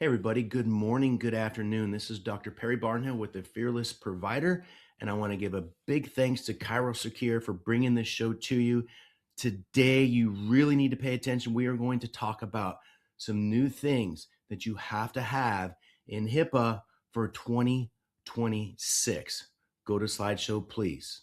Hey everybody, good morning, good afternoon. This is Dr. Perry Barnhill with the Fearless Provider, and I want to give a big thanks to ChiroSecure for bringing this show to you. Today, you really need to pay attention. We are going to talk about some new things that you have to have in HIPAA for 2026. Go to slideshow, please.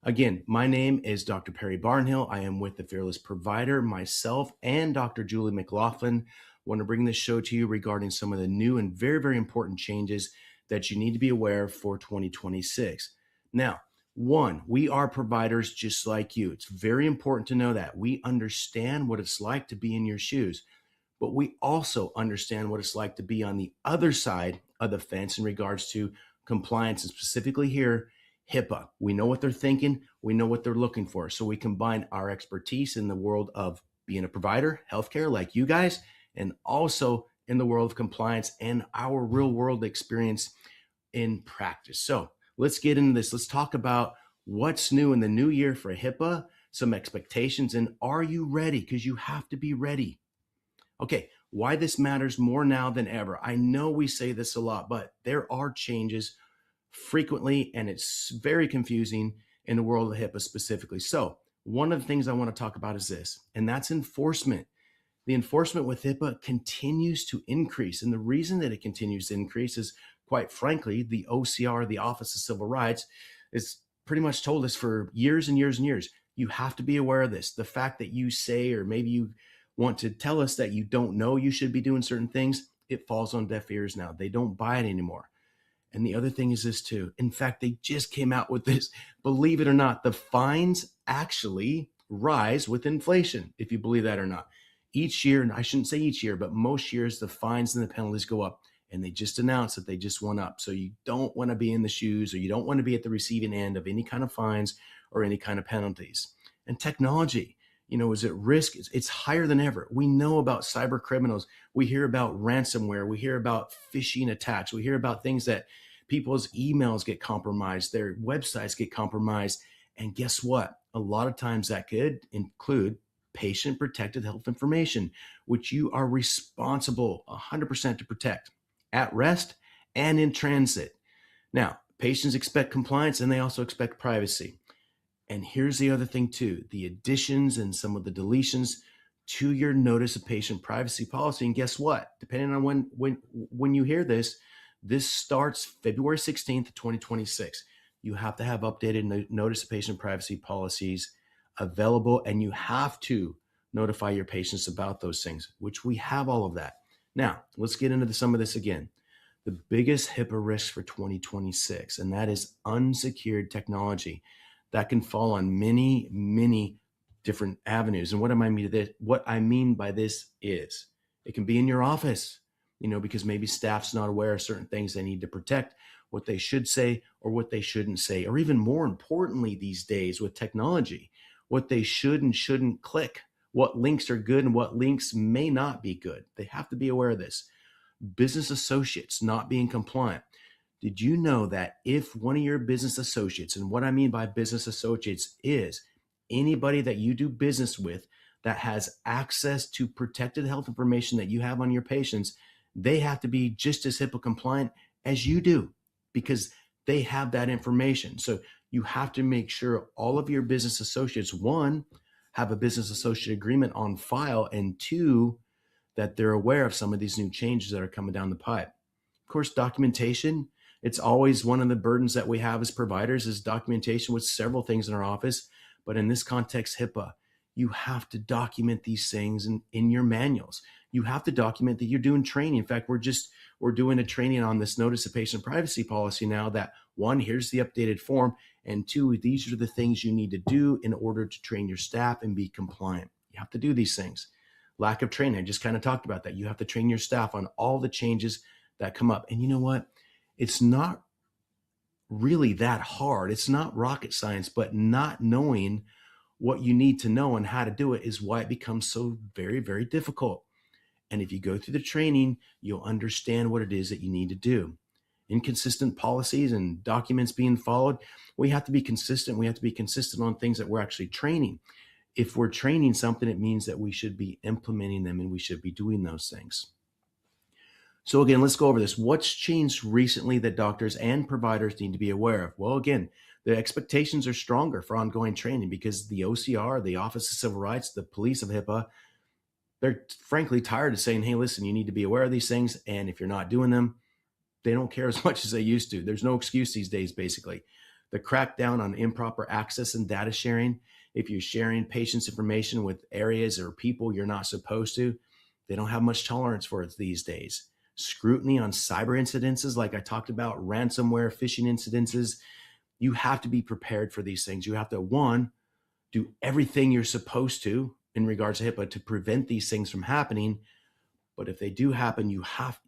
Again, my name is Dr. Perry Barnhill. I am with the Fearless Provider, myself and Dr. Julie McLaughlin. Want to bring this show to you regarding some of the new and very, very important changes that you need to be aware of for 2026. Now, one, we are providers just like you. It's very important to know that. We understand what it's like to be in your shoes, but we also understand what it's like to be on the other side of the fence in regards to compliance, and specifically here, HIPAA. We know what they're thinking. We know what they're looking for. So we combine our expertise in the world of being a provider, healthcare like you guys, and also in the world of compliance and our real world experience in practice. So let's get into this. Let's talk about what's new in the new year for HIPAA, some expectations, and are you ready? Because you have to be ready. Okay, why this matters more now than ever. I know we say this a lot, but there are changes frequently, and it's very confusing in the world of HIPAA specifically. So one of the things I want to talk about is this, and that's enforcement. The enforcement with HIPAA continues to increase. And the reason that it continues to increase is, quite frankly, the OCR, the Office of Civil Rights, has pretty much told us for years and years and years, you have to be aware of this. The fact that you say, or maybe you want to tell us that you don't know you should be doing certain things, it falls on deaf ears now. They don't buy it anymore. And the other thing is this too. In fact, they just came out with this. Believe it or not, the fines actually rise with inflation, if you believe that or not. Each year, and I shouldn't say each year, but most years, the fines and the penalties go up. And they just announced that they just went up. So you don't want to be in the shoes, or you don't want to be at the receiving end of any kind of fines or any kind of penalties. And technology, is at risk. It's higher than ever. We know about cyber criminals. We hear about ransomware. We hear about phishing attacks. We hear about things that people's emails get compromised, their websites get compromised. And guess what? A lot of times that could include patient protected health information, which you are responsible 100% to protect at rest and in transit. Now, patients expect compliance, and they also expect privacy. And here's the other thing too, the additions and some of the deletions to your notice of patient privacy policy. And guess what? Depending on when you hear this, this starts February 16th, 2026. You have to have updated notice of patient privacy policies available, and you have to notify your patients about those things, which we have all of that. Now, let's get into some of this again. The biggest HIPAA risk for 2026, and that is unsecured technology. That can fall on many, many different avenues. And what I mean by this is it can be in your office, because maybe staff's not aware of certain things they need to protect, what they should say or what they shouldn't say, or even more importantly these days with technology, what they should and shouldn't click, what links are good and what links may not be good. They have to be aware of this. Business associates not being compliant. Did you know that if one of your business associates, and what I mean by business associates is anybody that you do business with that has access to protected health information that you have on your patients, they have to be just as HIPAA compliant as you do because they have that information. So you have to make sure all of your business associates, one, have a business associate agreement on file, and two, that they're aware of some of these new changes that are coming down the pipe. Of course, documentation, it's always one of the burdens that we have as providers is documentation with several things in our office. But in this context, HIPAA, you have to document these things in your manuals. You have to document that you're doing training. In fact, we're doing a training on this notice of patient privacy policy now that one, here's the updated form, and two, these are the things you need to do in order to train your staff and be compliant. You have to do these things. Lack of training, I just kind of talked about that. You have to train your staff on all the changes that come up. And you know what? It's not really that hard. It's not rocket science, but not knowing what you need to know and how to do it is why it becomes so very, very difficult. And if you go through the training, you'll understand what it is that you need to do. Inconsistent policies and documents being followed. We have to be consistent. We have to be consistent on things that we're actually training. If we're training something, it means that we should be implementing them and we should be doing those things. So again, let's go over this. What's changed recently that doctors and providers need to be aware of? Well, again, the expectations are stronger for ongoing training because the OCR, the Office of Civil Rights, the police of HIPAA, they're frankly tired of saying, hey, listen, you need to be aware of these things. And if you're not doing them, they don't care as much as they used to. There's no excuse these days, basically. The crackdown on improper access and data sharing, if you're sharing patients' information with areas or people you're not supposed to, they don't have much tolerance for it these days. Scrutiny on cyber incidences, like I talked about, ransomware, phishing incidences, you have to be prepared for these things. You have to, one, do everything you're supposed to in regards to HIPAA to prevent these things from happening. But if they do happen, you have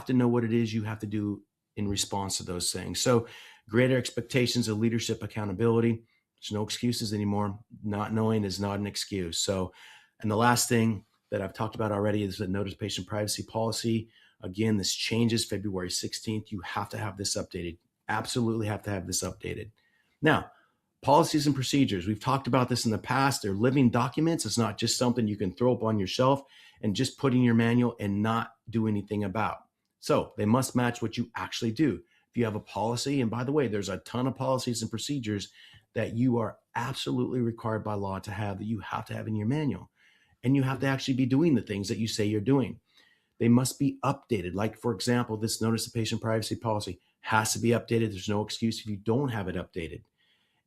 to know what it is you have to do in response to those things. So greater expectations of leadership accountability. There's no excuses anymore. Not knowing is not an excuse. So, and the last thing that I've talked about already is the notice patient privacy policy. Again, this changes February 16th. You have to have this updated. Absolutely have to have this updated. Now, policies and procedures. We've talked about this in the past. They're living documents. It's not just something you can throw up on your shelf and just put in your manual and not do anything about. So they must match what you actually do. If you have a policy, and by the way, there's a ton of policies and procedures that you are absolutely required by law to have, that you have to have in your manual. And you have to actually be doing the things that you say you're doing. They must be updated. Like, for example, this notice of patient privacy policy has to be updated. There's no excuse if you don't have it updated.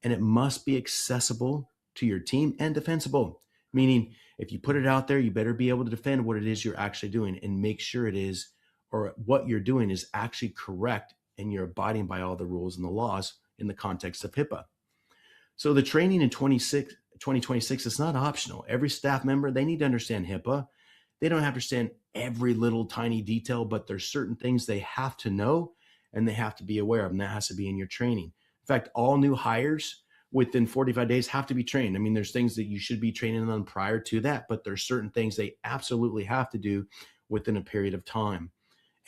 And it must be accessible to your team and defensible, meaning if you put it out there, you better be able to defend what it is you're actually doing and make sure it is, or what you're doing is actually correct and you're abiding by all the rules and the laws in the context of HIPAA. So the training in 2026 is not optional. Every staff member, they need to understand HIPAA. They don't have to understand every little tiny detail, but there's certain things they have to know and they have to be aware of, and that has to be in your training. In fact, all new hires within 45 days have to be trained. I mean, there's things that you should be training them prior to that, but there's certain things they absolutely have to do within a period of time.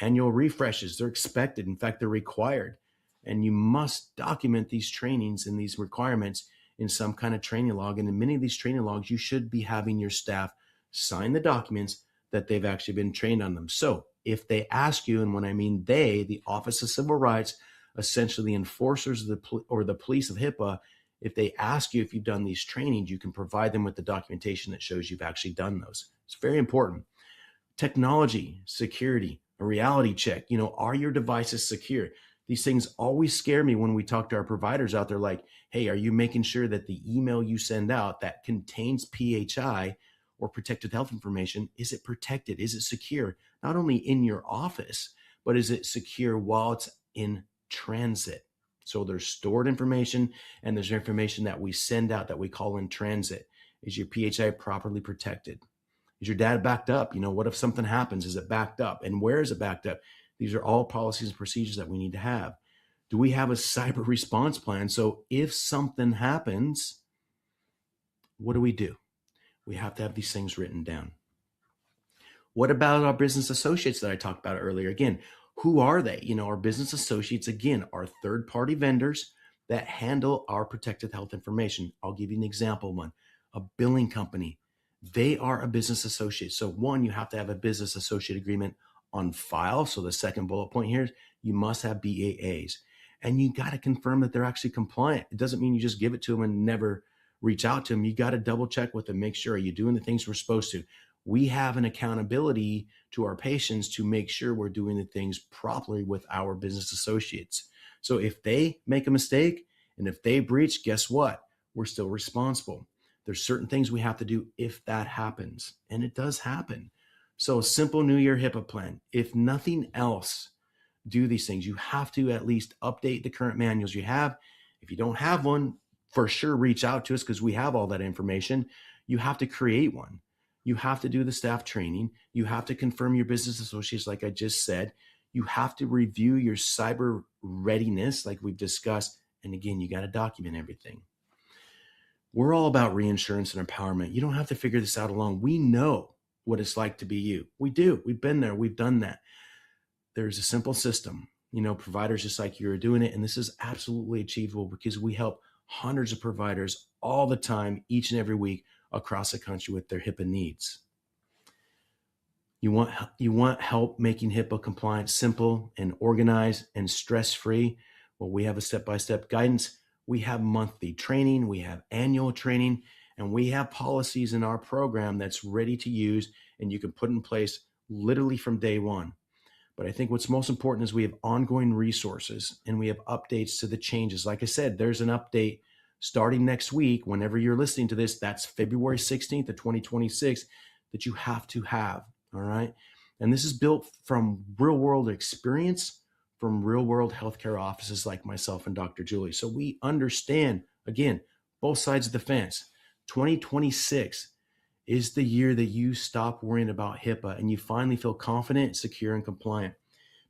Annual refreshes, they're expected. In fact, they're required. And you must document these trainings and these requirements in some kind of training log. And in many of these training logs, you should be having your staff sign the documents that they've actually been trained on them. So if they ask you, and when I mean they, the Office of Civil Rights, essentially the enforcers of the police of HIPAA, if they ask you if you've done these trainings, you can provide them with the documentation that shows you've actually done those. It's very important. Technology, security, a reality check. Are your devices secure? These things always scare me when we talk to our providers out there like, hey, are you making sure that the email you send out that contains PHI or protected health information, is it protected? Is it secure? Not only in your office, but is it secure while it's in transit? So there's stored information and there's information that we send out that we call in transit. Is your PHI properly protected? Is your data backed up? What if something happens? Is it backed up? And where is it backed up? These are all policies and procedures that we need to have. Do we have a cyber response plan? So if something happens, what do? We have to have these things written down. What about our business associates that I talked about earlier? Again, who are they? Our business associates, again, are third-party vendors that handle our protected health information. I'll give you an example of one. A billing company. They are a business associate. So one, you have to have a business associate agreement on file. So the second bullet point here is you must have BAAs. And you got to confirm that they're actually compliant. It doesn't mean you just give it to them and never reach out to them. You got to double check with them, make sure, are you doing the things we're supposed to? We have an accountability to our patients to make sure we're doing the things properly with our business associates. So if they make a mistake and if they breach, guess what? We're still responsible. There's certain things we have to do if that happens, and it does happen. So a simple New Year HIPAA plan. If nothing else, do these things. You have to at least update the current manuals you have. If you don't have one, for sure, reach out to us because we have all that information. You have to create one. You have to do the staff training. You have to confirm your business associates, like I just said. You have to review your cyber readiness, like we've discussed. And again, you got to document everything. We're all about reinsurance and empowerment. You don't have to figure this out alone. We know what it's like to be you. We do. We've been there. We've done that. There's a simple system. Providers just like you are doing it. And this is absolutely achievable because we help hundreds of providers all the time, each and every week across the country with their HIPAA needs. You want help making HIPAA compliance simple and organized and stress-free? Well, we have a step-by-step guidance. We have monthly training, we have annual training, and we have policies in our program that's ready to use and you can put in place literally from day one. But I think what's most important is we have ongoing resources and we have updates to the changes. Like I said, there's an update starting next week. Whenever you're listening to this, that's February 16th of 2026 that you have to have, all right? And this is built from real world experience from real world healthcare offices like myself and Dr. Julie. So we understand, again, both sides of the fence. 2026 is the year that you stop worrying about HIPAA and you finally feel confident, secure, and compliant.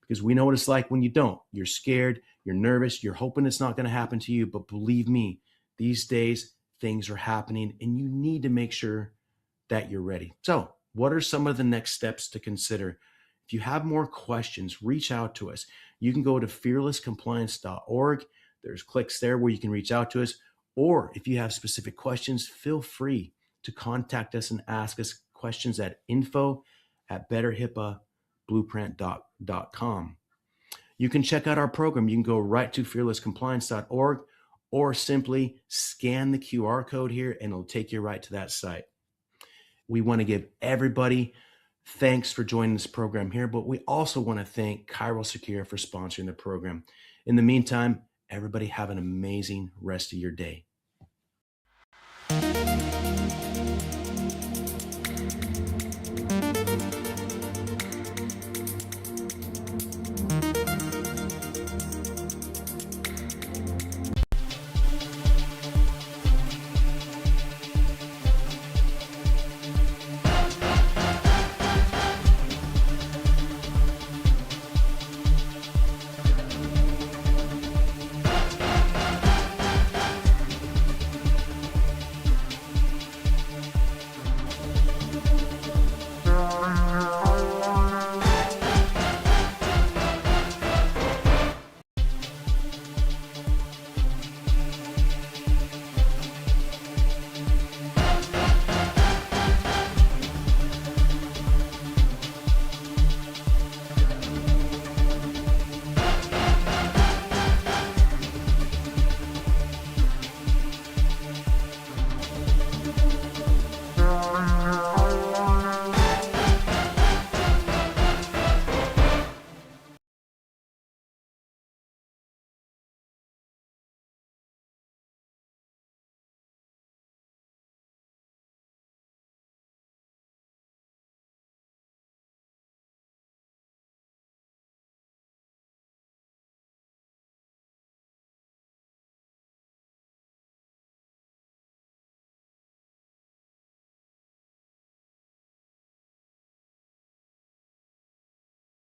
Because we know what it's like when you don't. You're scared, you're nervous, you're hoping it's not going to happen to you. But believe me, These days, things are happening and you need to make sure that you're ready. So, what are some of the next steps to consider? If you have more questions, reach out to us. You can go to fearlesscompliance.org. There's clicks there where you can reach out to us. Or if you have specific questions, feel free to contact us and ask us questions at info@betterhippaablueprint.com. You can check out our program. You can go right to fearlesscompliance.org or simply scan the QR code here and it'll take you right to that site. We want to give everybody thanks for joining this program here, but we also want to thank ChiroSecure for sponsoring the program. In the meantime, everybody have an amazing rest of your day.